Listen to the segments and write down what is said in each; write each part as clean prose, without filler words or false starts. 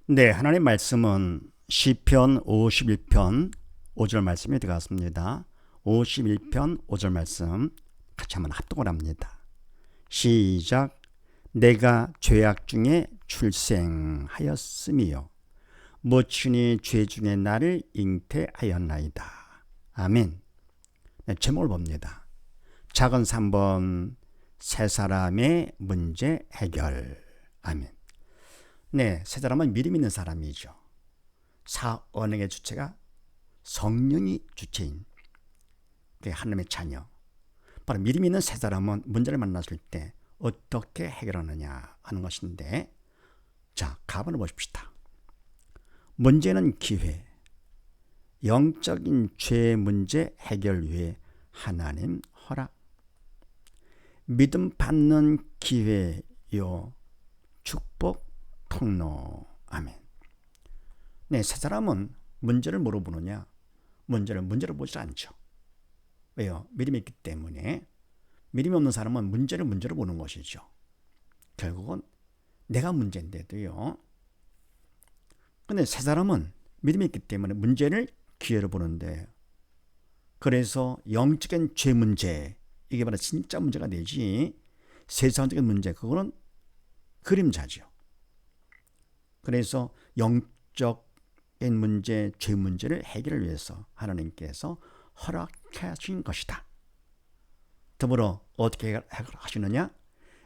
네, 하나님 말씀은 시편 51편 5절 말씀이 들어갔습니다. 51편 5절 말씀 같이 한번 합독을 합니다. 시작. 내가 죄악 중에 출생하였음이요 모친이 죄 중에 나를 잉태하였나이다. 아멘. 네, 제목을 봅니다. 작은 3번 세 사람의 문제 해결. 아멘. 네, 세 사람은 믿음 있는 사람이죠. 언행의 주체가 성령이 주체인 하나님의 자녀. 바로 믿음 있는 세 사람은 문제를 만났을 때 어떻게 해결하느냐 하는 것인데, 자, 가본을 보십시다. 문제는 기회, 영적인 죄 문제 해결 위해 하나님 허락, 믿음 받는 기회요 축복 통로. 아멘. 네, 세 사람은 문제를 뭐로 보느냐? 문제를 보지 않죠. 왜요? 믿음이 있기 때문에. 믿음이 없는 사람은 문제를 보는 것이죠. 결국은 내가 문제인데도요. 근데 세 사람은 믿음이 있기 때문에 문제를 기회로 보는데, 그래서 영적인 죄 문제, 이게 바로 진짜 문제가 되지, 세상적인 문제, 그거는 그림자죠. 그래서 영적인 문제, 죄 문제를 해결을 위해서 하나님께서 허락하신 것이다. 더불어 어떻게 해결하시느냐?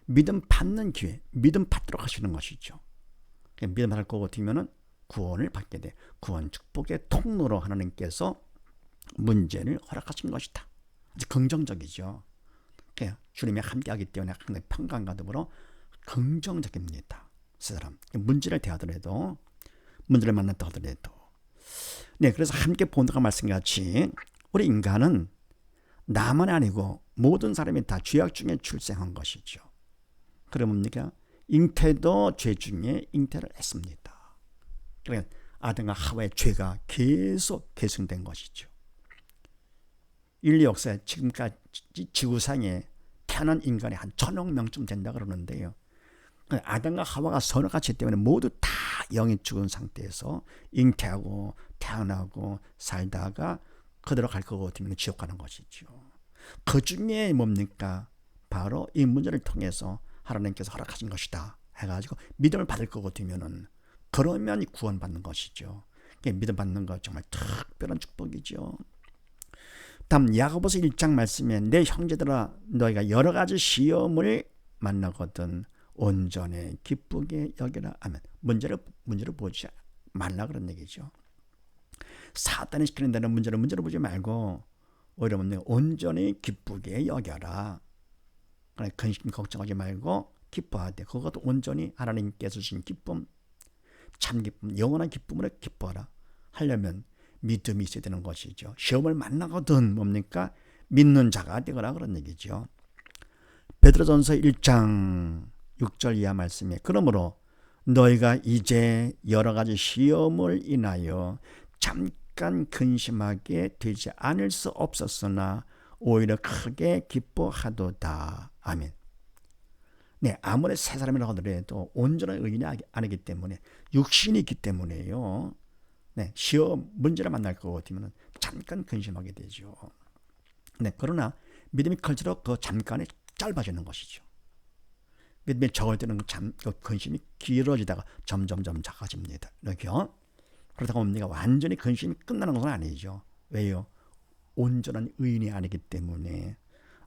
믿음 받는 기회, 믿음 받도록 하시는 것이죠. 믿음 받을 것 같으면 구원을 받게 돼. 구원 축복의 통로로 하나님께서 문제를 허락하신 것이다. 아주 긍정적이죠. 주님이 함께하기 때문에 항상 평강과 더불어 긍정적입니다. 세 사람 문제를 대하더라도, 문제를 만났다 하더라도. 네, 그래서 함께 본다가 말씀같이 우리 인간은 나만 아니고 모든 사람이 다 죄악 중에 출생한 것이죠. 그러니까 잉태도 죄 중에 잉태를 했습니다. 그러니까 아담과 하와의 죄가 계속 계승된 것이죠. 인류 역사에 지금까지 지구상에 태어난 인간이 한 1000억 명쯤 된다 그러는데요. 아담과 하와가 선악과치 때문에 모두 다 영이 죽은 상태에서 잉태하고 태어나고 살다가 그대로 갈 것 같으면 지옥 가는 것이죠. 그 중에 뭡니까? 바로 이 문제를 통해서 하나님께서 허락하신 것이다 해가지고 믿음을 받을 것 같으면은, 그러면 구원받는 것이죠. 믿음 받는 것 정말 특별한 축복이죠. 다음 야고보서 1장 말씀에 내 형제들아 너희가 여러 가지 시험을 만나거든 온전히 기쁘게 여기라. 아멘. 문제를 보지 말라 그런 얘기죠. 사단이 시키는 데는 문제를 보지 말고 오히려 온전히 기쁘게 여겨라. 근심 걱정하지 말고 기뻐하되, 그것도 온전히 하나님께서 주신 기쁨, 참 기쁨, 영원한 기쁨으로 기뻐하라. 하려면 믿음이 있어야 되는 것이죠. 시험을 만나거든 뭡니까? 믿는 자가 되거라 그런 얘기죠. 베드로전서 1장 6절 이하 말씀에 그러므로 너희가 이제 여러 가지 시험을 인하여 잠깐 근심하게 되지 않을 수 없었으나 오히려 크게 기뻐하도다. 아멘. 네, 아무리 세 사람이라고 하더라도 온전한 의인이 아니기 때문에, 육신이 있기 때문에요. 네, 시험 문제를 만날 것 같으면 잠깐 근심하게 되죠. 네, 그러나 믿음이 클수록 그 잠깐이 짧아지는 것이죠. 믿음이 적을 때는 그 근심이 길어지다가 점점 작아집니다. 이렇게요. 그러다가 뭡니까? 완전히 근심이 끝나는 것은 아니죠. 왜요? 온전한 의인이 아니기 때문에,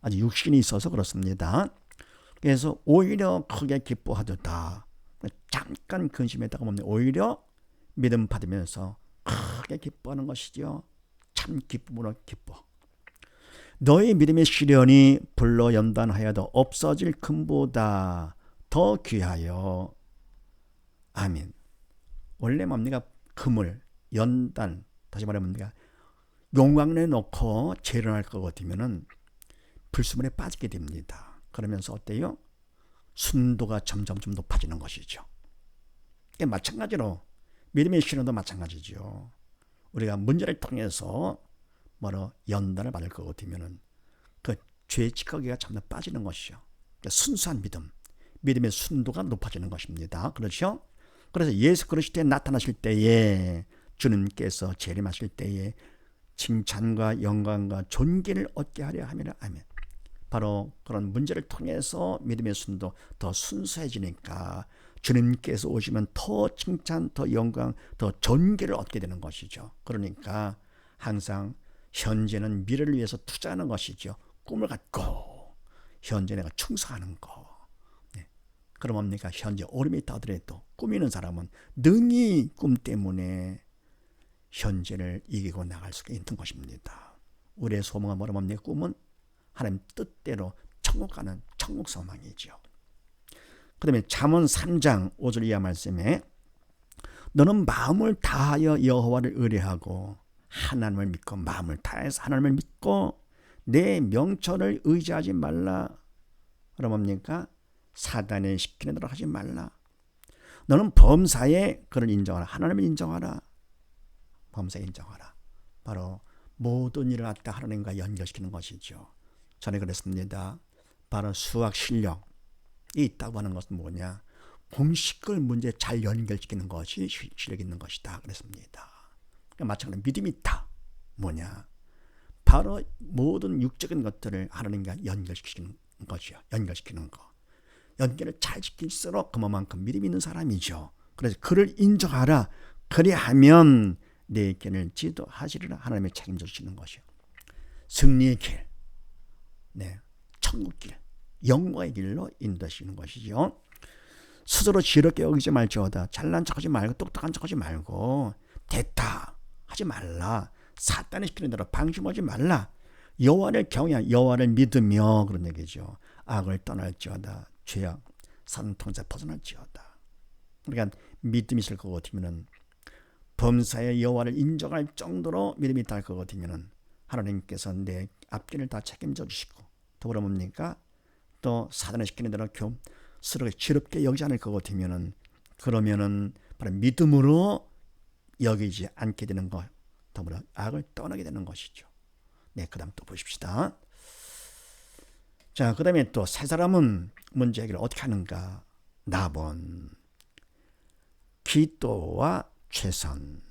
아주 육신이 있어서 그렇습니다. 그래서 오히려 크게 기뻐하도다. 잠깐 근심했다가 뭡니까? 오히려 믿음 받으면서 크게 기뻐하는 것이죠. 참 기쁨으로 기뻐. 너희 믿음의 시련이 불로 연단하여도 없어질 금보다 더 귀하여. 아멘. 원래 뭡니까? 금을 연단, 다시 말하면 뭡니까? 용광로에 넣고 재련할 것 같으면은 불수문에 빠지게 됩니다. 그러면서 어때요? 순도가 점점 높아지는 것이죠. 마찬가지로 믿음의 시련도 마찬가지죠. 우리가 문제를 통해서 연단을 받을 것 같으면은 그 죄의 찌꺼기가 점점 빠지는 것이죠. 순수한 믿음의 순도가 높아지는 것입니다. 그렇죠? 그래서 예수 그리스도에 나타나실 때에 주님께서 재림하실 때에 칭찬과 영광과 존귀를 얻게 하려 함이라. 아멘. 바로 그런 문제를 통해서 믿음의 순도 더 순수해지니까 주님께서 오시면 더 칭찬, 더 영광, 더 존귀를 얻게 되는 것이죠. 그러니까 항상 현재는 미래를 위해서 투자하는 것이죠. 꿈을 갖고 현재 내가 충성하는 거. 네. 그럼 뭡니까? 현재 어려움이 있다 하더라도 꾸미는 사람은 능히 꿈 때문에 현재를 이기고 나갈 수가 있는 것입니다. 우리의 소망은 뭐라 뭡니까? 꿈은 하나님 뜻대로 천국 가는 천국 소망이죠. 그 다음에 잠언 3장 5절 이하 말씀에 너는 마음을 다하여 여호와를 의뢰하고 하나님을 믿고 마음을 다해서 하나님을 믿고 내 명철을 의지하지 말라. 그럼 뭡니까? 사단이 시키는 대로 하지 말라. 너는 범사에 그를 인정하라. 하나님을 인정하라. 범사에 인정하라. 바로 모든 일을 갖다 하나님과 연결시키는 것이죠. 전에 그랬습니다. 바로 수학 실력이 있다고 하는 것은 뭐냐? 공식을 문제에 잘 연결시키는 것이 실력이 있는 것이다. 그랬습니다. 마찬가지로 믿음이 있다. 뭐냐? 바로 모든 육적인 것들을 하나님과 연결시키는 것이요. 연결시키는 거. 연결을 잘 시킬수록 그만큼 믿음이 있는 사람이죠. 그래서 그를 인정하라. 그리하면 내 길을 지도하시리라. 하나님의 책임져 주시는 것이요. 승리의 길, 네, 천국 길, 영광의 길로 인도하시는 것이죠. 스스로 지혜롭게 여기지 말지어다. 잘난 척하지 말고 똑똑한 척하지 말고 됐다 하지 말라. 사탄이 시키는 대로 방심하지 말라. 여호와를 경외하여 여호와를 믿으며 그런 얘기죠. 악을 떠날지어다. 죄악 산통자 벗어날지어다. 그러니까 믿음이 있을 것 같으면은 범사의 여호와를 인정할 정도로 믿음이 있다 할 것 같으면은 하나님께서 내 앞길을 다 책임져 주시고 더불어 뭡니까? 또 사단을 시키는 대로 스스로 지럽게 여기지 않을 것 같으면은 그러면은 바로 믿음으로 여기지 않게 되는 것, 더불어 악을 떠나게 되는 것이죠. 네, 그 다음 또 보십시다. 자, 그 다음에 또 세 사람은 문제 해결을 어떻게 하는가? 나본 기도와 최선,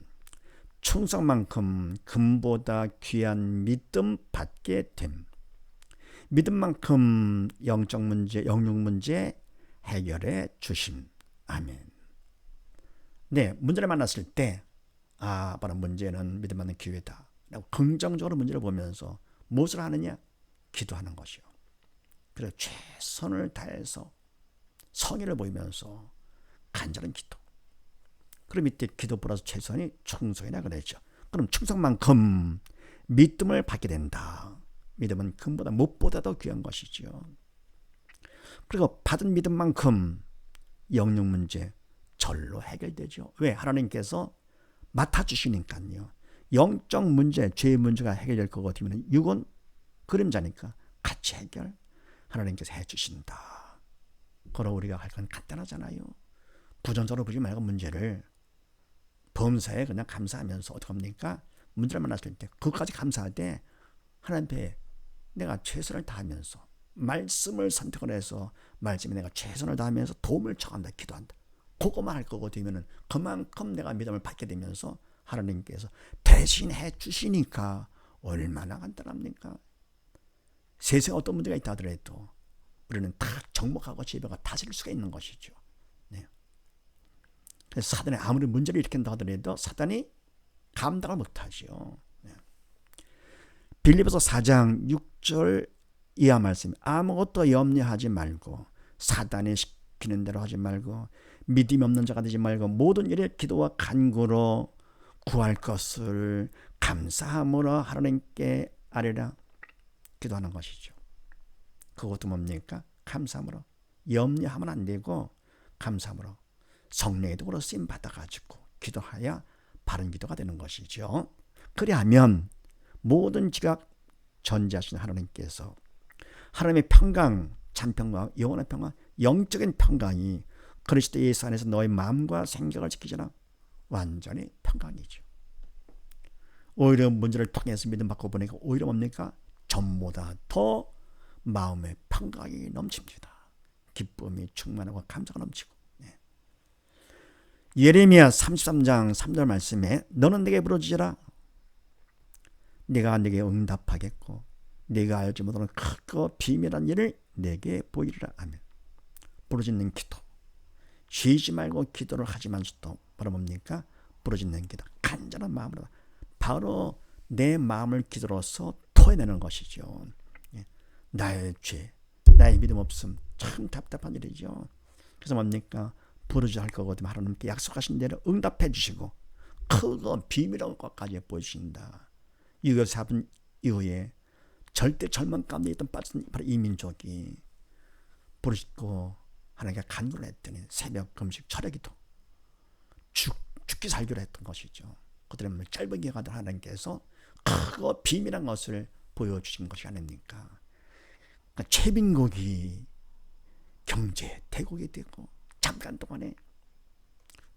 충성만큼 금보다 귀한 믿음 받게 됨. 믿음만큼 영적 문제, 영육 문제 해결해 주심. 아멘. 네, 문제를 만났을 때 바로 문제는 믿음 받는 기회다. 라고 긍정적으로 문제를 보면서 무엇을 하느냐? 기도하는 것이요. 그래서 최선을 다해서 성의를 보이면서 간절한 기도. 그럼 이때 기도 플러스 최선이 충성이라 그랬죠. 그럼 충성만큼 믿음을 받게 된다. 믿음은 금보다 무엇보다도 귀한 것이죠. 그리고 받은 믿음만큼 영육 문제 절로 해결되죠. 왜? 하나님께서 맡아주시니까요. 영적 문제, 죄의 문제가 해결될 것 같으면 육은 그림자니까 같이 해결 하나님께서 해주신다. 그러 우리가 할 건 간단하잖아요. 부정적으로 보지 말고 문제를 범사에 그냥 감사하면서 어떻게 합니까? 문제를 만났을 때 그것까지 감사할 때 하나님 앞에 내가 최선을 다하면서 말씀을 선택을 해서 말씀에 내가 최선을 다하면서 도움을 청한다. 기도한다. 그것만 할 거고 되면은 그만큼 내가 믿음을 받게 되면서 하나님께서 대신해 주시니까 얼마나 간단합니까? 세상에 어떤 문제가 있다 하더라도 우리는 다 정복하고 지배가 다스릴 수가 있는 것이죠. 네. 그래서 사단이 아무리 문제를 일으킨다 하더라도 사단이 감당을 못하죠. 네. 빌립보서 4장 6절 이하 말씀. 아무것도 염려하지 말고 사단이 시키는 대로 하지 말고 믿음이 없는 자가 되지 말고 모든 일에 기도와 간구로 구할 것을 감사함으로 하나님께 아뢰라. 기도하는 것이죠. 그것도 뭡니까? 감사함으로. 염려하면 안 되고 감사함으로 성령의 도구로 쓰임 받아가지고 기도하여 바른 기도가 되는 것이죠. 그리하면 모든 지각 전지하신 하나님께서 하나님의 평강, 참평강, 영원한 평강, 영적인 평강이 그리스도 예수 안에서 너의 마음과 생각을 지키잖아. 완전히 평강이죠. 오히려 문제를 통해서 믿음 받고 보니까 오히려 뭡니까? 전보다 더 마음의 평강이 넘칩니다. 기쁨이 충만하고 감사가 넘치고. 네. 예레미야 33장 3절 말씀에 너는 내게 부르짖으라 내가 내게 응답하겠고 네가 알지 못하는 크고 비밀한 일을 내게 보이리라. 아멘. 부르짖는 기도. 쉬지 말고 기도를 하지만서도 바로 뭡니까? 부르짖는 기도. 간절한 마음으로 바로 내 마음을 기도로서 토해내는 것이죠. 나의 죄, 나의 믿음 없음 참 답답한 일이죠. 그래서 뭡니까? 부르짖을 거거든 하나님께 약속하신 대로 응답해 주시고 크고 비밀한 것까지 보여주신다. 이것을 잡은 이후에 절대 절망 가운데 있던 빠진 바로 이 민족이 부르짖고 하나님께 간구를 했더니 새벽 금식 철회기도 죽기 살기로 했던 것이죠. 그들의 짧은 기간을 하나님께서 크고 비밀한 것을 보여주신 것이 아닙니까? 그러니까 최빈국이 경제 대국이 되고 잠깐 동안에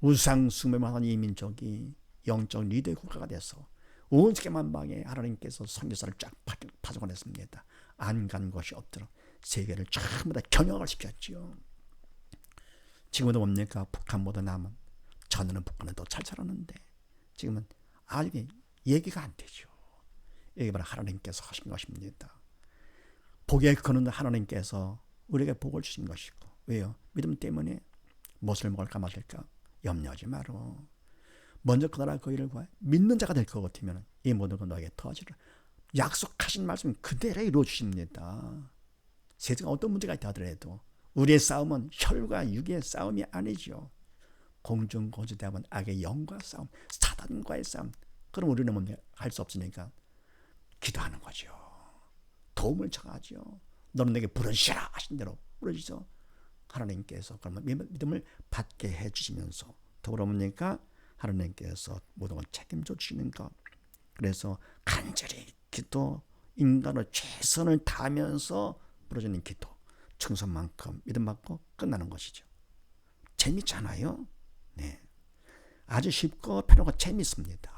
우상 숭배만 이 민족이 영적 리더의 국가가 돼서 온 세계 만방에 하나님께서 선교사를 쫙 파송했습니다. 안 간 곳이 없도록 세계를 전부 다 경영을 시켰지요. 지금도 뭡니까? 북한보다 남은 전에는 북한은 더 잘 살았는데 지금은 아직 얘기가 안 되죠. 이게 바로 하나님께서 하신 것입니다. 복의 근원은 하나님께서 우리에게 복을 주신 것이고 왜요? 믿음 때문에 무엇을 먹을까 마실까 염려하지 마라. 먼저 그 나라 그 일을 구하여 믿는 자가 될 것 같으면 이 모든 건 너에게 더하시리라. 약속하신 말씀 그대로 이루어 주십니다. 세상에 어떤 문제가 있다 하더라도 우리의 싸움은 혈과 육의 싸움이 아니죠. 공중고지대하면 악의 영과 싸움, 사단과의 싸움. 그럼 우리는 할 수 없으니까 기도하는 거죠. 도움을 청하죠. 너는 내게 부르시라 하신 대로 부르시죠. 하나님께서 그러면 믿음을 받게 해주시면서 더불어 뭡니까? 하나님께서 모든 걸 책임져 주시는 것. 그래서 간절히 기도, 인간의 최선을 다하면서 부르짖는 기도, 충성만큼 믿음 받고 끝나는 것이죠. 재밌잖아요. 네, 아주 쉽고 편하고 재밌습니다.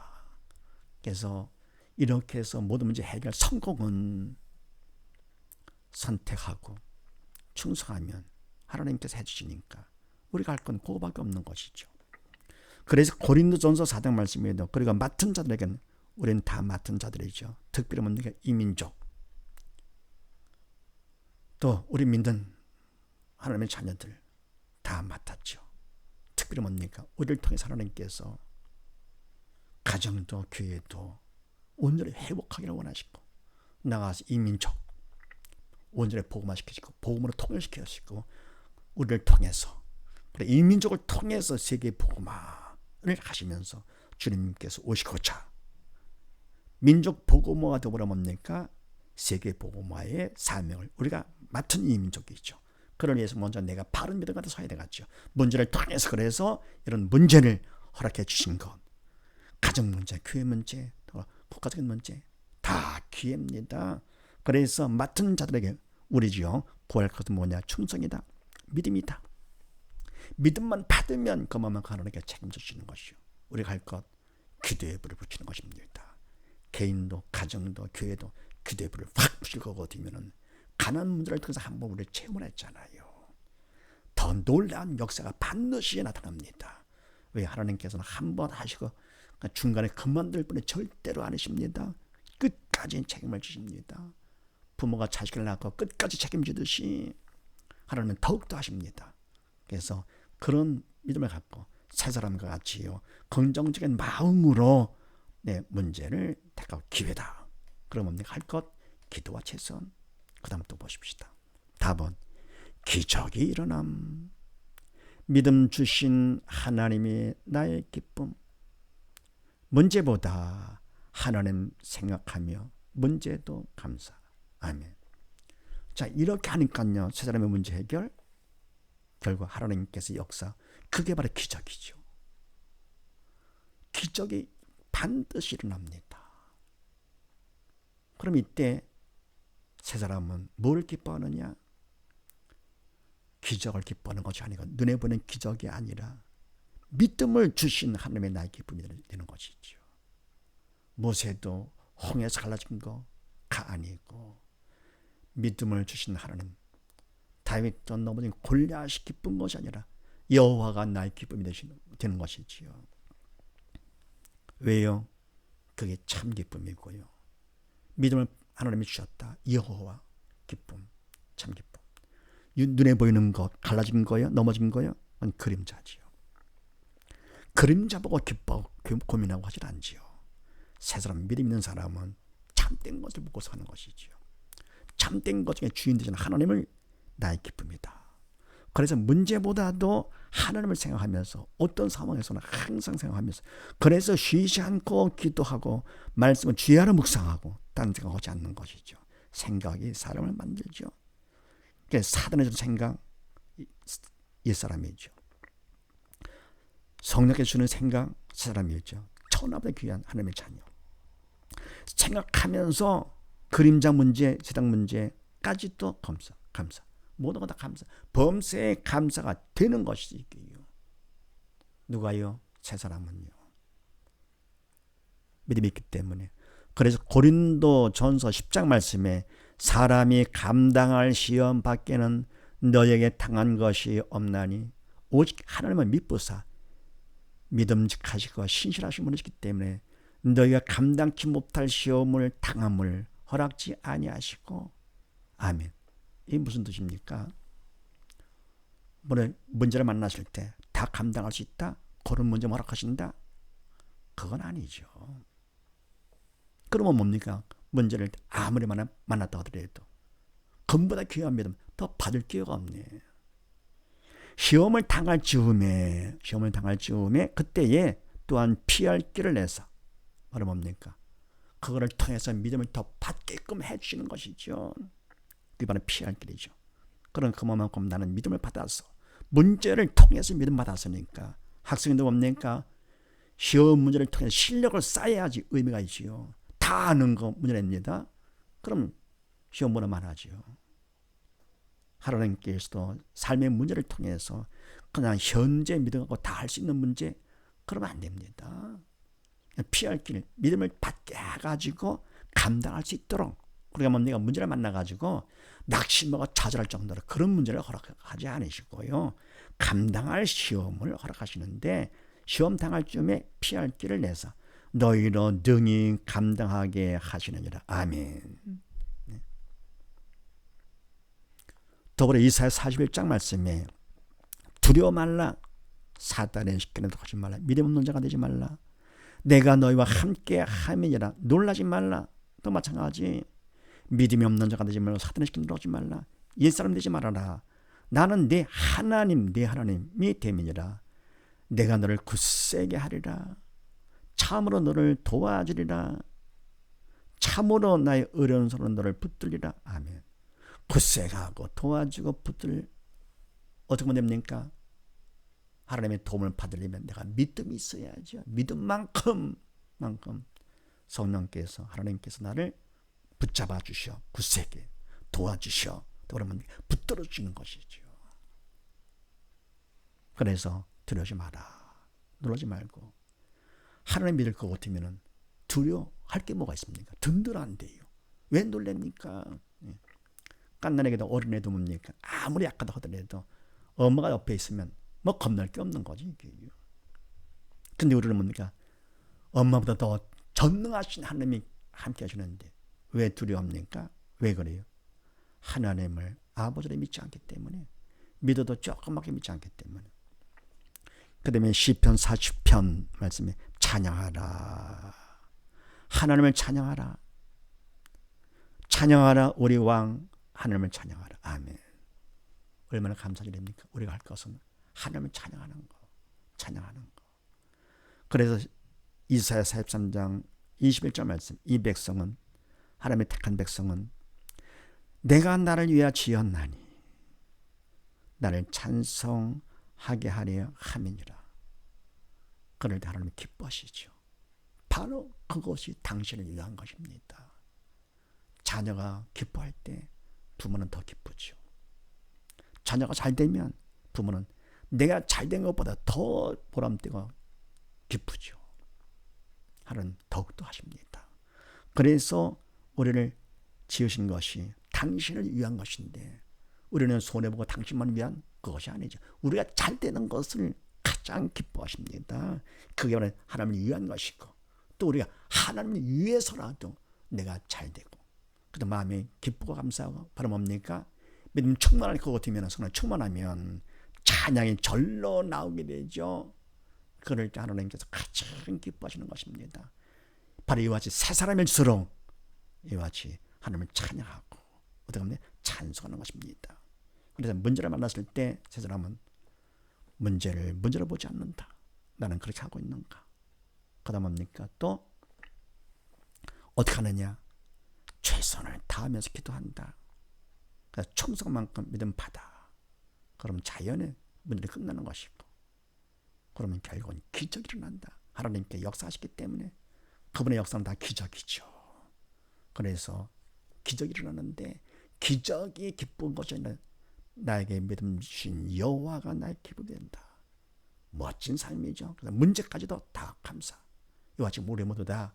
그래서 이렇게 해서 모든 문제 해결 성공은 선택하고 충성하면 하나님께서 해주시니까 우리가 할 건 그거밖에 없는 것이죠. 그래서 고린도전서 4장 말씀에도 그리고 맡은 자들에게는 우리는 다 맡은 자들이죠. 특별히 뭡니까? 이민족 또 우리 믿는 하나님의 자녀들 다 맡았죠. 특별히 뭡니까? 우리를 통해서 하나님께서 가정도 교회도 온전히 회복하기를 원하시고 나가서 이민족 온전히 복음화시키시고 복음으로 통일시키시고 우리를 통해서 그래 이민족을 통해서 세계 복음화를 하시면서 주님께서 오시고자 민족 복음화와 더불어 뭡니까? 세계 복음화의 사명을 우리가 맡은 이민족이죠. 그러기 위해서 먼저 내가 바른 믿음 가운데 서야 되겠죠. 문제를 통해서 그래서 이런 문제를 허락해 주신 것 가정 문제, 교회 문제, 국가적인 문제 다 기회입니다. 그래서 맡은 자들에게 우리지요. 구할 것은 뭐냐? 충성이다. 믿음이다. 믿음만 받으면 그만큼 하나님께 책임져 주시는 것이요. 우리가 할 것 기도의 불을 붙이는 것입니다. 개인도 가정도 교회도 기도의 불을 확 붙일 거거든요. 가난 문제를 통해서 한번 우리를 체험을 했잖아요. 더 놀라운 역사가 반드시 나타납니다. 왜? 하나님께서는 한번 하시고 중간에 그만둘 분이 절대로 아니십니다. 끝까지 책임을 지십니다. 부모가 자식을 낳고 끝까지 책임지듯이 하나님은 더욱더 하십니다. 그래서 그런 믿음을 갖고 세 사람과 같이요 긍정적인 마음으로 내 문제를 택하고 기회다. 그러면 할 것 기도와 최선. 그 다음 또 보십시다. 답은 기적이 일어남. 믿음 주신 하나님이 나의 기쁨. 문제보다 하나님 생각하며 문제도 감사. 아멘. 자, 이렇게 하니까요 세 사람의 문제 해결 결국 하나님께서 역사 그게 바로 기적이죠. 기적이 반드시 일어납니다. 그럼 이때 세 사람은 뭘 기뻐하느냐? 기적을 기뻐하는 것이 아니고 눈에 보는 기적이 아니라 믿음을 주신 하나님의 나의 기쁨이 되는 것이죠. 모세도 홍해에서 갈라진 거가 아니고 믿음을 주신 하나님 다윗도 넘어진 골리앗이 기쁜 것이 아니라 여호와가 나의 기쁨이 되는 것이지요. 왜요? 그게 참 기쁨이고요. 믿음을 하나님이 주셨다. 여호와 기쁨, 참 기쁨. 눈에 보이는 것, 갈라진 거요, 넘어진 거요, 그건 그림자지요. 그림자 보고 기뻐 고민하고 하질 않지요. 새 사람, 믿음 있는 사람은 참된 것을 보고 사는 것이지요. 참된 것 중에 주인 되시는 하나님을 나의 기쁨이다. 그래서 문제보다도 하나님을 생각하면서 어떤 상황에서는 항상 생각하면서, 그래서 쉬지 않고 기도하고 말씀을 주야로 묵상하고 딴 생각하지 않는 것이죠. 생각이 사람을 만들죠. 그래서 사단의 주는 생각, 옛사람이죠. 성령께서 주는 생각, 사람이죠. 천하보다 귀한 하나님의 자녀. 생각하면서 그림자 문제, 세상 문제까지도 감사. 모든 거 다 감사. 범사에 감사가 되는 것이지요. 누가요? 새 사람은요. 믿음이 있기 때문에. 그래서 고린도 전서 10장 말씀에 사람이 감당할 시험 밖에는 너에게 당한 것이 없나니 오직 하나님은 믿부사 믿음직하시고 신실하신 분이시기 때문에 너희가 감당치 못할 시험을 당함을 허락지 아니하시고. 아멘. 이게 무슨 뜻입니까? 문제를 만나실 때 다 감당할 수 있다? 그런 문제 허락하신다? 그건 아니죠. 그러면 뭡니까? 문제를 아무리 만났다 하더라도 금보다 귀한 믿음 더 받을 기회가 없네. 시험을 당할 즈음에 그때에 또한 피할 길을 내서 바로 뭡니까? 그거를 통해서 믿음을 더 받게끔 해주시는 것이죠. 그게 바로 피할 길이죠. 그런 그만큼 나는 믿음을 받아서 문제를 통해서 믿음 받았으니까 학생도 뭡니까? 시험 문제를 통해서 실력을 쌓아야지 의미가 있지요. 다 아는 거 문제 냅니다. 그럼 시험 보나 말하지요. 하나님께서도 삶의 문제를 통해서 그냥 현재 믿음 갖고 다 할 수 있는 문제, 그러면 안 됩니다. 피할 길, 믿음을 받게 해가지고 감당할 수 있도록. 그러니까 내가 문제를 만나가지고 낙심하고 좌절할 정도로 그런 문제를 허락하지 않으시고요. 감당할 시험을 허락하시는데 시험 당할 쯤에 피할 길을 내서 너희로 능히 감당하게 하시느니라. 아멘. 네. 더불어 이사야 41장 말씀에 두려워 말라. 사단의 시키는 하지 말라. 믿음 없는 자가 되지 말라. 내가 너희와 함께 함이니라. 놀라지 말라. 또 마찬가지. 믿음이 없는 자가 되지 말라. 사탄의 시키는 대로 하지 말라. 옛사람 되지 말아라. 나는 내 하나님이 됨이니라. 내가 너를 굳세게 하리라. 참으로 너를 도와주리라. 참으로 나의 어려운 손으로 너를 붙들리라. 아멘. 굳세게 하고 도와주고 어떻게 하면 됩니까? 하나님의 도움을 받으려면 내가 믿음이 있어야죠. 믿음만큼 성령께서, 하나님께서 나를 붙잡아 주셔, 굳세게 도와주셔. 그러면 붙들어 주는 것이죠. 그래서 두려워하지 마라. 놀라지 말고. 하나님 믿을 것 같으면 두려워할 게 뭐가 있습니까? 든든한데요. 왜 놀랍니까? 깐난에게도 어린애도 뭡니까? 아무리 약하다 하더라도 엄마가 옆에 있으면 뭐 겁날 게 없는 거지. 근데 우리는 뭡니까? 엄마보다 더 전능하신 하나님이 함께 하시는데 왜 두려워합니까? 왜 그래요? 하나님을 아버지를 믿지 않기 때문에, 믿어도 조그맣게 믿지 않기 때문에. 그 다음에 시편 40편 말씀에 찬양하라. 하나님을 찬양하라. 찬양하라 우리 왕 하나님을 찬양하라. 아멘. 얼마나 감사하게 됩니까? 우리가 할 것은 하나님을 찬양하는 거. 그래서 이사야 43장 21절 말씀, 이 백성은, 하나님의 택한 백성은 내가 나를 위하여 지었나니 나를 찬송하게 하려 함이니라. 그럴 때 하나님이 기뻐하시죠. 바로 그것이 당신을 위한 것입니다. 자녀가 기뻐할 때 부모는 더 기쁘죠. 자녀가 잘 되면 부모는 내가 잘된 것보다 더 보람되고 기쁘죠. 하나님 더욱더 하십니다. 그래서 우리를 지으신 것이 당신을 위한 것인데 우리는 손해보고 당신만 위한 그것이 아니죠. 우리가 잘 되는 것을 가장 기뻐하십니다. 그게 바로 하나님을 위한 것이고 또 우리가 하나님을 위해서라도 내가 잘 되고 그래도 마음이 기쁘고 감사하고 바로 뭡니까? 믿음 충만할 것 같으면 성령 충만하면 찬양이 절로 나오게 되죠. 그럴 때 하나님께서 가장 기뻐하시는 것입니다. 바로 이와 같이 새 사람일수록 이와 같이 하나님을 찬양하고 어떻게 하면 찬송하는 것입니다. 그래서 문제를 만났을 때 새 사람은 문제를 보지 않는다. 나는 그렇게 하고 있는가? 그다음 뭡니까? 또 어떻게 하느냐? 최선을 다하면서 기도한다. 그래서 충성만큼 믿음 받아. 그러면 자연의 문제를 끝나는 것이고 그러면 결국은 기적이 일어난다. 하나님께 역사하시기 때문에 그분의 역사는 다 기적이죠. 그래서 기적이 일어나는데 기적이 기쁜 것이 아니라 나에게 믿음 주신 여호와가 나의 기쁨이 된다. 멋진 삶이죠. 그래서 문제까지도 다 감사. 이와 같이 우리 모두 다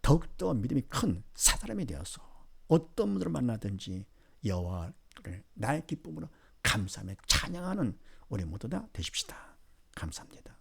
더욱더 믿음이 큰 새 사람이 되어서 어떤 분들을 만나든지 여호와를 나의 기쁨으로 감사하며 찬양하는 우리 모두 다 되십시다. 감사합니다.